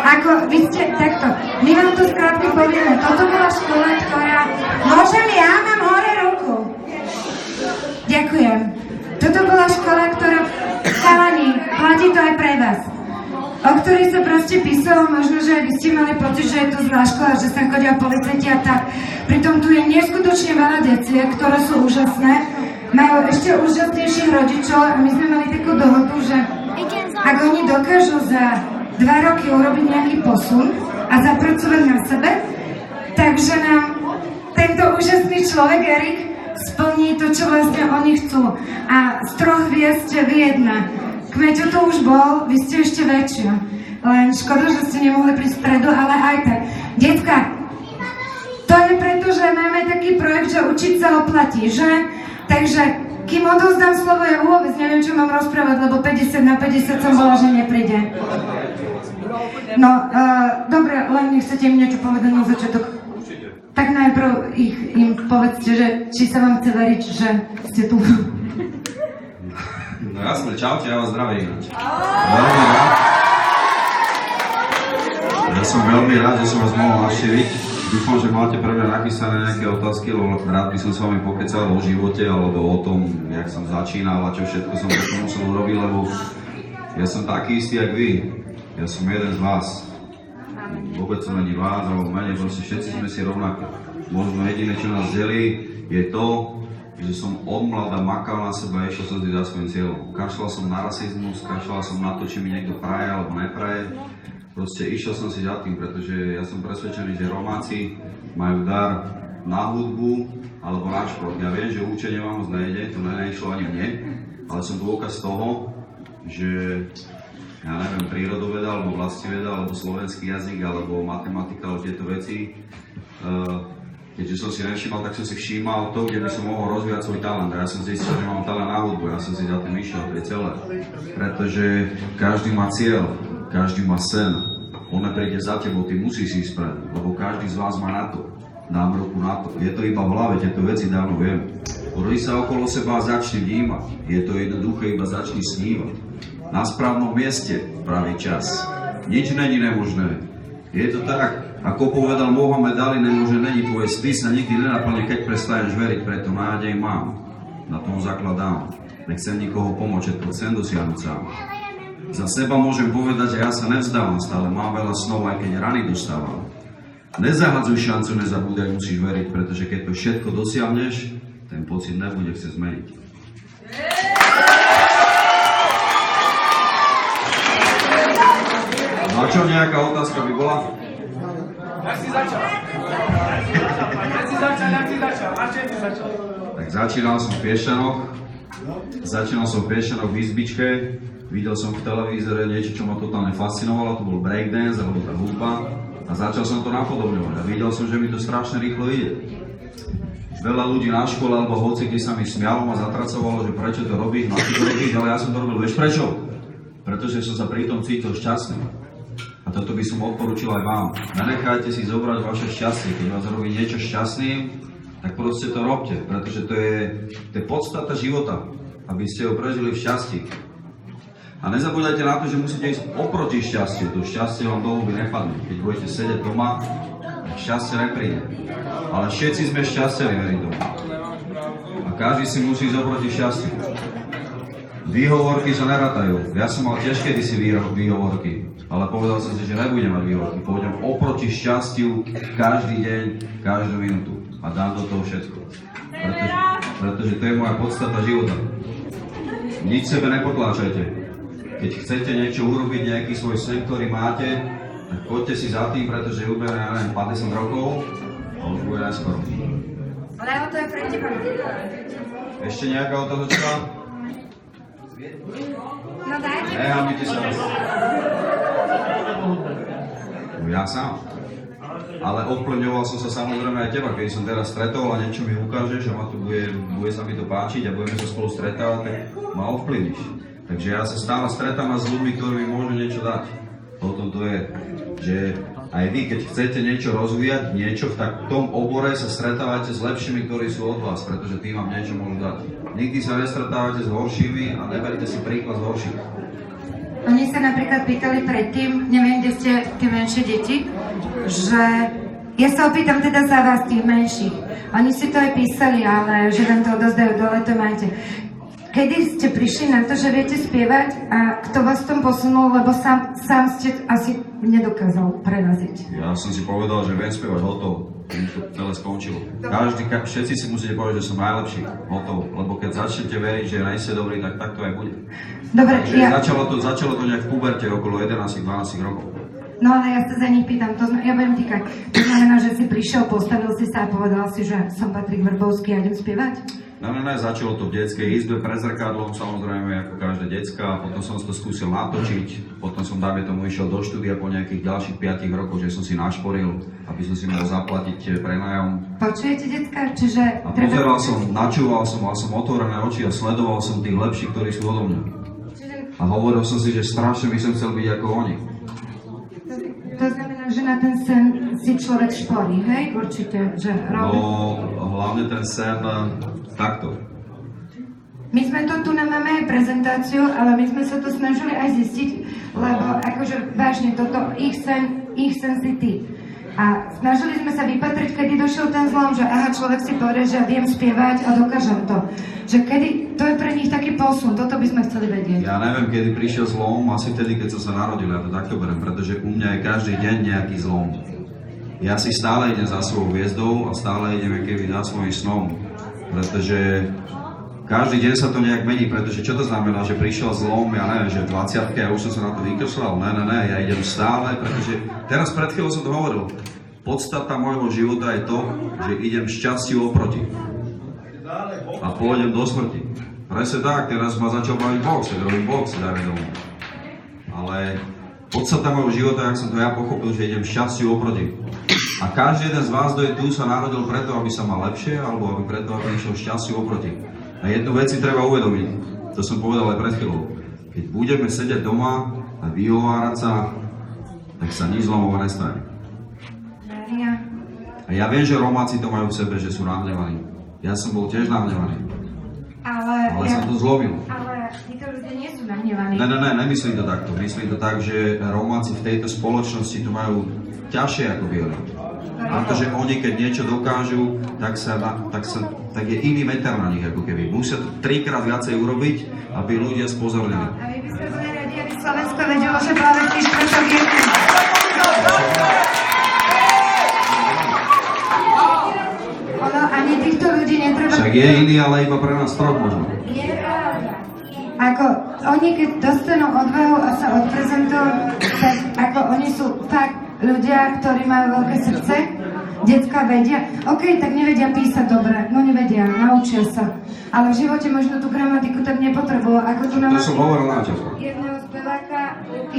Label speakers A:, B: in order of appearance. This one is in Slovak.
A: Ako, vy ste, takto, my vám to skrátko povieme, toto bola škola, ktorá, môžem, ja mám hore ruku. Ďakujem. Toto bola škola, ktorá, chalani, platí to aj pre vás, o ktorej sa proste písalo, možno, že vy ste mali pocit, že je to zlá škola, že sa chodia policajti a tak. Pritom tu je neskutočne veľa deciek, ktoré sú úžasné, majú ešte úžasnejších rodičov a my sme mali takú dohodu, že ak oni dokážu za 2 roky urobiť nejaký posun a zapracovať na sebe, takže nám tento úžasný človek, Erik, splní to, čo vlastne oni chcú. A z 3 hviezd ste vy 1. Kmeťo to už bol, vy ste ešte väčšia. Len škoda, že ste nemohli prísť stredu, ale aj tak. Decka, to je preto, že máme taký projekt, že učiť sa oplatí, že? Takže, kým odovzdám slovo, ja vôbec neviem, čo mám rozprávať, lebo 50/50 som bola, že nepríde. No, dobre, len nechcete im niečo povedať na začiatok. Tak najprv im povedzte, že či sa vám chce veriť, že ste tu.
B: No jasne, čaute, ja vás zdravím. Ja som veľmi rád, že som vás mohol navštíviť. Dúfam, že máte pre mňa napísané nejaké otázky, lebo rád by som s vami pokecal o živote alebo o tom, jak som začínal a čo všetko som musel urobiť, lebo ja som taký istý, jak vy. Ja som jeden z vás. Vôbec som není vás, alebo menej, proste všetci sme si rovnakí. Možno jediné, čo nás delí, je to, že som od mladá makal na seba a išiel som vždy za svojím cieľom. Kašľal som na rasizmus, kašľal som na to, či mi niekto praje alebo nepraje. Proste išiel som si za tým, pretože ja som presvedčený, že Romáci majú dar na hudbu alebo na šport. Ja viem, že učenie vám moc nejde, to nešlo ani mne, ale som dôkaz toho, že ja neviem, prírodoveda, alebo vlastiveda, alebo slovenský jazyk, alebo matematika, alebo tieto veci. Keďže som si nevšímal, tak som si všímal to, kde by som mohol rozvíjať svoj talent. A ja som zistil, že mám talent na hudbu, ja som si za tým išiel, to je celé. Pretože každý má cieľ, každý má sen. On nepríde za tebou, ty musíš ísť pred, lebo každý z vás má na to. Dám ruku na to. Je to iba v hlave, tieto veci dávno viem. Pozri sa okolo seba a začni vnímať. Je to jednoduché, iba začni snívať. Na správnom mieste pravý čas. Nič není nemožné. Je to tak, ako povedal Mohamed Ali, nemôže není tvoje sny sa nikdy nenaplne, keď prestaneš veriť, preto nádej mám. Na tom zakladám. Nechcem nikoho pomôcť, všetko chcem dosiahnuť sám. Za seba môžem povedať, že ja sa nevzdávam, stále mám veľa snov, aj keď rany dostávam. Nezahadzuj šancu, nezabúdaj, musíš veriť, pretože keď to všetko dosiahneš, ten pocit nebude chcieť zmeniť. A čo, nejaká otázka by bola?
C: Jak si začal? A čím si začal?
B: Tak začínal som v Piešťanoch v izbičke. Videl som v televízore niečo, čo ma totálne fascinovalo, to bol breakdance, alebo tá hudba. A začal som to napodobňovať a videl som, že mi to strašne rýchlo ide. Veľa ľudí na škole, alebo hoci, kde sa mi smialo, ma zatracovalo, že prečo to robíš, na čo to robíš, ale ja som to robil, vieš prečo? Pretože som sa pri tom cítil šťastný. A toto by som odporučil aj vám. Nenechajte si zobrať vaše šťastie. Keď vás robí niečo šťastným, tak proste to robte, pretože to je podstata života, aby ste ho prežili v šťastí. A nezabúdajte na to, že musíte ísť oproti šťastiu. To šťastie vám do huby nepadne. Keď budete sedieť doma, tak šťastie nepríde. Ale všetci sme šťastení, verím doma. A každý si musí ísť oproti šťastiu. Výhovorky sa nerátajú. Ja som mal tiež kedysi výhovorky, ale povedal som si, že nebudem mať výhovorky. Pôjdem oproti šťastiu každý deň, každú minútu a dám do toho všetko. Pretože to je moja podstata života. Nič sebe nepotláčajte. Keď chcete niečo urobiť, nejaký svoj sen, ktorý máte, tak poďte si za tým, pretože uberie, ja neviem, 50 rokov a už bude neskoro.
A: Lebo to je pre teba.
B: Ešte nejaká otázočka?
A: No dajte.
B: Nehamite sa. Ja sám. Ale ovplyvňoval som sa samozrejme aj teba, keď som teraz stretol a niečo mi ukážeš a tu bude sa mi to páčiť a budeme sa spolu stretávať, tak ma ovplyvníš. Takže ja sa stále stretávam s ľuďmi, ktorí mi môžu niečo dať. Potom to je, že aj vy, keď chcete niečo rozvíjať, niečo v tom obore sa stretávate s lepšími, ktorí sú od vás, pretože tí vám niečo môžu dať. Nikdy sa nestretávate s horšími a neberte si príklad z horších.
A: Oni sa napríklad pýtali predtým, neviem, kde ste tie menšie deti, že ja sa opýtam teda za vás, tých menších. Oni si to aj písali, ale že vám to odozdajú dole, to máte. Kedy ste prišli na to, že viete spievať a kto vás v tom posunul, lebo sám ste asi nedokázal preraziť?
B: Ja som si povedal, že viem spievať, hotovo. To celé skončilo. Všetci si musíte povedať, že som najlepší. Hotovo. Lebo keď začnete veriť, že nie ste dobrý, tak to aj bude.
A: Dobre,
B: Začalo to nejak v puberte okolo 11-12 rokov.
A: No ale ja sa za nich pýtam, ja budem týkať. To znamená, že si prišiel, postavil si sa a povedal si, že som Patrik Vrbovský a idem spievať?
B: No, začalo to v detskej izbe pred zrkadlom, samozrejme, ako každé decka, potom som to skúsil natočiť, potom som, dáme tomu, išiel do štúdia po nejakých ďalších 5 rokoch, že som si našporil, aby som si mohol zaplatiť prenájom.
A: Počujete, decka? Čiže...
B: A pozeral som, načúval som, mal som otvorené oči a sledoval som tých lepších, ktorí sú odo mňa. A hovoril som si, že strašne by som chcel byť ako oni.
A: To znamená, že na ten sen si človek šporí, hej? Určite, že robí...
B: No, hlavne ten sen takto.
A: My sme to tu máme aj prezentáciu, ale my sme sa to snažili aj zistiť, lebo akože vážne toto, ich sen si ty. A snažili sme sa vypatriť, kedy došiel ten zlom, že aha, človek si povie, že viem spievať a dokážem to. Že kedy, to je pre nich taký posun, toto by sme chceli vedieť.
B: Ja neviem, kedy prišiel zlom, asi vtedy, keď som sa narodil, ja to takto beriem, pretože u mňa je každý deň nejaký zlom. Ja si stále idem za svojou hviezdou a stále idem keby za svojím snom, pretože každý deň sa to nejak mení, pretože čo to znamená, že prišiel zlom, ja neviem, že v 20-ke ja už som sa na to vykršľal, ne, ja idem stále, pretože teraz pred chvíľou som to hovoril, podstata môjho života je to, že idem šťastiu oproti a pôjdem do smrti. Presne tak, teraz ma začal baviť box, tak robím box, dajme domov. Ale podstata môjho života, ak som to ja pochopil, že idem šťastiu oproti. A každý jeden z vás, kto je tu, sa narodil preto, aby sa mal lepšie, alebo aby preto, aby išiel šťastiu oproti. A jednu vec si treba uvedomiť, to som povedal aj pred chvíľou. Keď budeme sedieť doma a vyhovárať sa, tak sa nič zlomovo nestane. A ja viem, že Romáci to majú v sebe, že sú nahnevaní. Ja som bol tiež nahnevaný. Ale som to zlomil.
A: Ale títo ľudia nie sú nahnevaní.
B: Ne, nemyslím to takto. Myslím to tak, že Romáci v tejto spoločnosti to majú ťažšie ako bieli. Pretože oni, keď niečo dokážu, tak je iný meter na nich, ako keby. Musia to 3-krát viacej urobiť, aby ľudia spozornili.
A: A my by sme boli radi, aby Slovensko vedelo, že práve tých športov je. Ono, ani týchto ľudí netreba...
B: Však je iný, ale iba pre nás troch možno.
A: Je pravda. Ako oni, keď dostanú odvahu a sa odprezentujú, tak ako oni sú fakt ľudia, ktorí majú veľké srdce, decká vedia, OK, tak nevedia písať dobre, no nevedia, naučia sa. Ale v živote možno tú gramatiku tak nepotrebujú, ako tu nám...
B: To som hovoril na čas.
A: Jedného speváka,